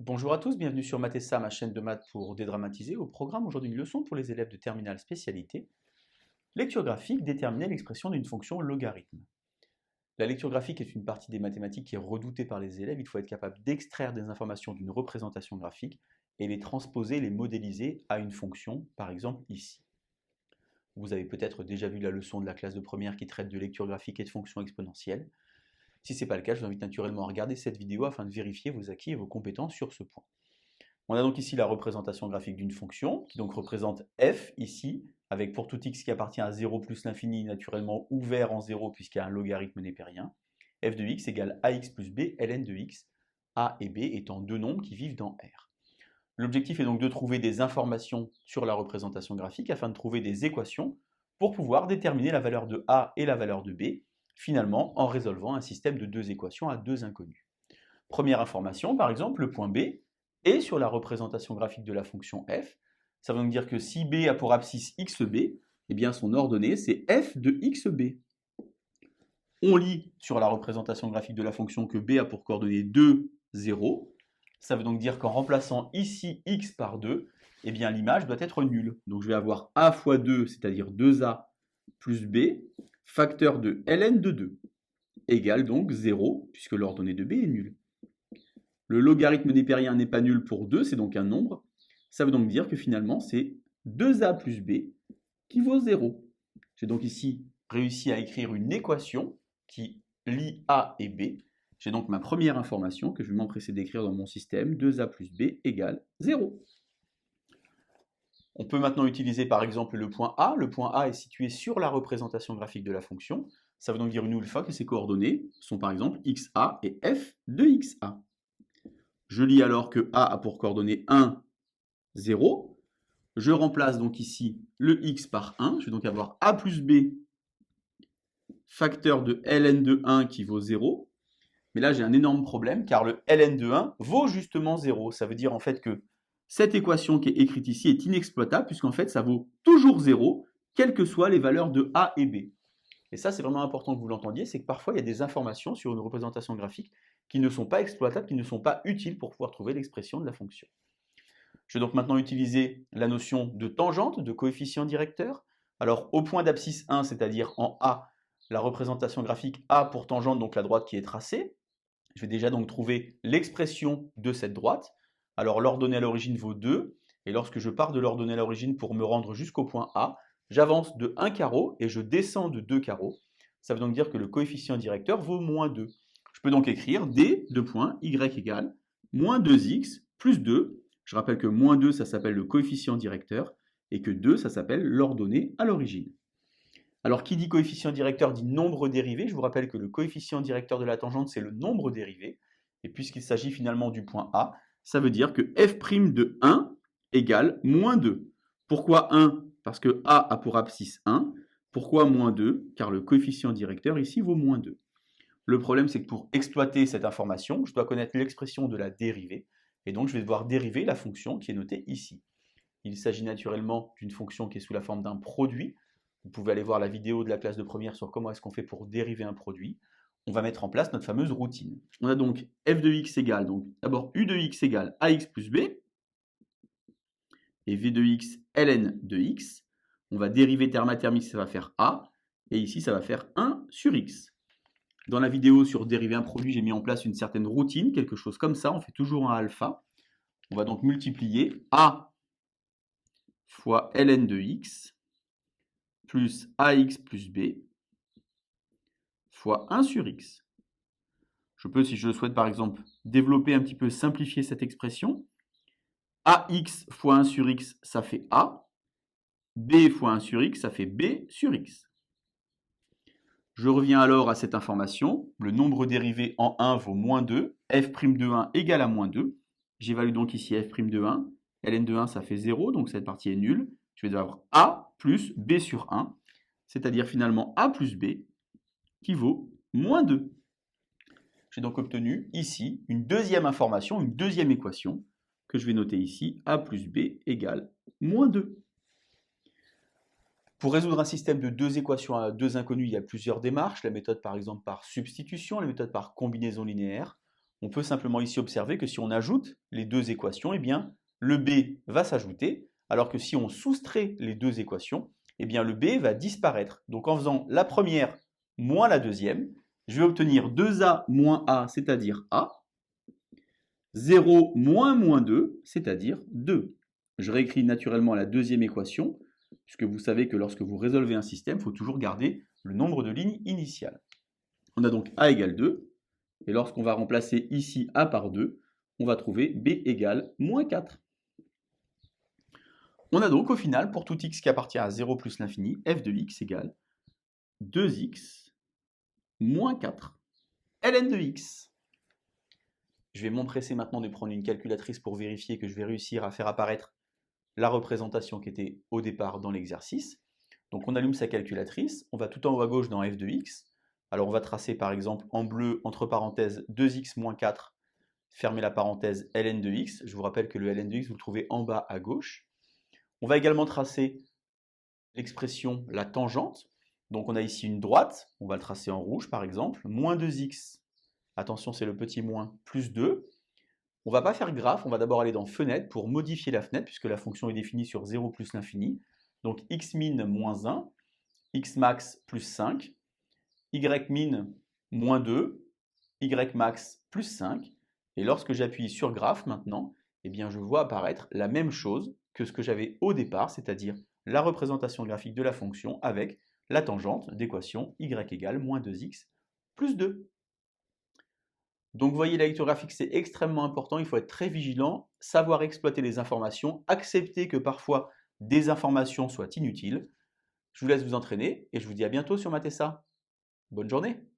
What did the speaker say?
Bonjour à tous, bienvenue sur Mathessa, ma chaîne de maths pour dédramatiser. Au programme aujourd'hui une leçon pour les élèves de terminale spécialité. Lecture graphique, déterminer l'expression d'une fonction logarithme. La lecture graphique est une partie des mathématiques qui est redoutée par les élèves. Il faut être capable d'extraire des informations d'une représentation graphique et les transposer, les modéliser à une fonction, par exemple ici. Vous avez peut-être déjà vu la leçon de la classe de première qui traite de lecture graphique et de fonctions exponentielles. Si ce n'est pas le cas, je vous invite naturellement à regarder cette vidéo afin de vérifier vos acquis et vos compétences sur ce point. On a donc ici la représentation graphique d'une fonction, qui donc représente f ici, avec pour tout x qui appartient à 0 plus l'infini, naturellement ouvert en 0 puisqu'il y a un logarithme népérien. F de x égale ax plus b, ln de x, a et b étant deux nombres qui vivent dans R. L'objectif est donc de trouver des informations sur la représentation graphique afin de trouver des équations pour pouvoir déterminer la valeur de a et la valeur de b, finalement en résolvant un système de deux équations à deux inconnus. Première information, par exemple, le point B est sur la représentation graphique de la fonction f. Ça veut donc dire que si B a pour abscisse xb, eh bien son ordonnée c'est f de xb. On lit sur la représentation graphique de la fonction que B a pour coordonnée 2, 0. Ça veut donc dire qu'en remplaçant ici x par 2, eh bien l'image doit être nulle. Donc je vais avoir a fois 2, c'est-à-dire 2a plus b, facteur de ln de 2, égale donc 0, puisque l'ordonnée de b est nulle. Le logarithme népérien n'est pas nul pour 2, c'est donc un nombre. Ça veut donc dire que finalement, c'est 2a plus b qui vaut 0. J'ai donc ici réussi à écrire une équation qui lie a et b. J'ai donc ma première information que je vais m'empresser d'écrire dans mon système, 2a plus b égale 0. On peut maintenant utiliser par exemple le point A. Le point A est situé sur la représentation graphique de la fonction. Ça veut donc dire une nouvelle fois que ses coordonnées sont par exemple xa et f de xa. Je lis alors que A a pour coordonnées 1, 0. Je remplace donc ici le x par 1. Je vais donc avoir A plus B facteur de ln de 1 qui vaut 0. Mais là, j'ai un énorme problème car le ln de 1 vaut justement 0. Ça veut dire en fait que cette équation qui est écrite ici est inexploitable puisqu'en fait, ça vaut toujours 0, quelles que soient les valeurs de A et B. Et ça, c'est vraiment important que vous l'entendiez, c'est que parfois, il y a des informations sur une représentation graphique qui ne sont pas exploitables, qui ne sont pas utiles pour pouvoir trouver l'expression de la fonction. Je vais donc maintenant utiliser la notion de tangente, de coefficient directeur. Alors, au point d'abscisse 1, c'est-à-dire en A, la représentation graphique A pour tangente, donc la droite qui est tracée. Je vais déjà donc trouver l'expression de cette droite. Alors, l'ordonnée à l'origine vaut 2, et lorsque je pars de l'ordonnée à l'origine pour me rendre jusqu'au point A, j'avance de 1 carreau et je descends de 2 carreaux. Ça veut donc dire que le coefficient directeur vaut moins 2. Je peux donc écrire d, y égale moins 2x plus 2. Je rappelle que moins 2, ça s'appelle le coefficient directeur, et que 2, ça s'appelle l'ordonnée à l'origine. Alors, qui dit coefficient directeur dit nombre dérivé. Je vous rappelle que le coefficient directeur de la tangente, c'est le nombre dérivé. Et puisqu'il s'agit finalement du point A, ça veut dire que f' de 1 égale moins 2. Pourquoi 1 ? Parce que A a pour abscisse 1. Pourquoi moins 2 ? Car le coefficient directeur ici vaut moins 2. Le problème, c'est que pour exploiter cette information, je dois connaître l'expression de la dérivée. Et donc, je vais devoir dériver la fonction qui est notée ici. Il s'agit naturellement d'une fonction qui est sous la forme d'un produit. Vous pouvez aller voir la vidéo de la classe de première sur comment est-ce qu'on fait pour dériver un produit. On va mettre en place notre fameuse routine. On a donc f de x égale, donc d'abord u de x égale ax plus b, et v de x ln de x. On va dériver terme à terme, ici ça va faire a, et ici ça va faire 1 sur x. Dans la vidéo sur dériver un produit, j'ai mis en place une certaine routine, quelque chose comme ça, on fait toujours un alpha. On va donc multiplier a fois ln de x plus ax plus b fois 1 sur x. Je peux, si je le souhaite par exemple, développer un petit peu, simplifier cette expression. ax fois 1 sur x, ça fait a. b fois 1 sur x, ça fait b sur x. Je reviens alors à cette information. Le nombre dérivé en 1 vaut moins 2. f' de 1 égale à moins 2. J'évalue donc ici f' de 1. ln de 1, ça fait 0, donc cette partie est nulle. Je vais avoir a plus b sur 1, c'est-à-dire finalement a plus b, qui vaut moins 2. J'ai donc obtenu ici une deuxième information, une deuxième équation, que je vais noter ici, a plus b égale moins 2. Pour résoudre un système de deux équations à deux inconnues, il y a plusieurs démarches. La méthode par exemple par substitution, la méthode par combinaison linéaire. On peut simplement ici observer que si on ajoute les deux équations, eh bien, le b va s'ajouter, alors que si on soustrait les deux équations, eh bien, le b va disparaître. Donc en faisant la première moins la deuxième, je vais obtenir 2a moins a, c'est-à-dire a, 0 moins moins 2, c'est-à-dire 2. Je réécris naturellement la deuxième équation, puisque vous savez que lorsque vous résolvez un système, il faut toujours garder le nombre de lignes initiales. On a donc a égale 2, et lorsqu'on va remplacer ici a par 2, on va trouver b égale moins 4. On a donc au final, pour tout x qui appartient à 0 plus l'infini, f de x égale 2x moins 4 ln de x. Je vais m'empresser maintenant de prendre une calculatrice pour vérifier que je vais réussir à faire apparaître la représentation qui était au départ dans l'exercice. Donc on allume sa calculatrice, on va tout en haut à gauche dans f de x. Alors on va tracer par exemple en bleu, entre parenthèses, 2x moins 4, fermez la parenthèse, ln de x. Je vous rappelle que le ln de x, vous le trouvez en bas à gauche. On va également tracer l'expression la tangente. Donc on a ici une droite, on va le tracer en rouge par exemple, moins 2x, attention c'est le petit moins, plus 2. On ne va pas faire graphe, on va d'abord aller dans fenêtre pour modifier la fenêtre, puisque la fonction est définie sur 0 plus l'infini. Donc x min moins 1, x max plus 5, y min moins 2, y max plus 5. Et lorsque j'appuie sur graphe maintenant, eh bien je vois apparaître la même chose que ce que j'avais au départ, c'est-à-dire la représentation graphique de la fonction avec la tangente d'équation y égale moins 2x plus 2. Donc vous voyez, la lecture graphique, c'est extrêmement important, il faut être très vigilant, savoir exploiter les informations, accepter que parfois des informations soient inutiles. Je vous laisse vous entraîner et je vous dis à bientôt sur Matessa. Bonne journée!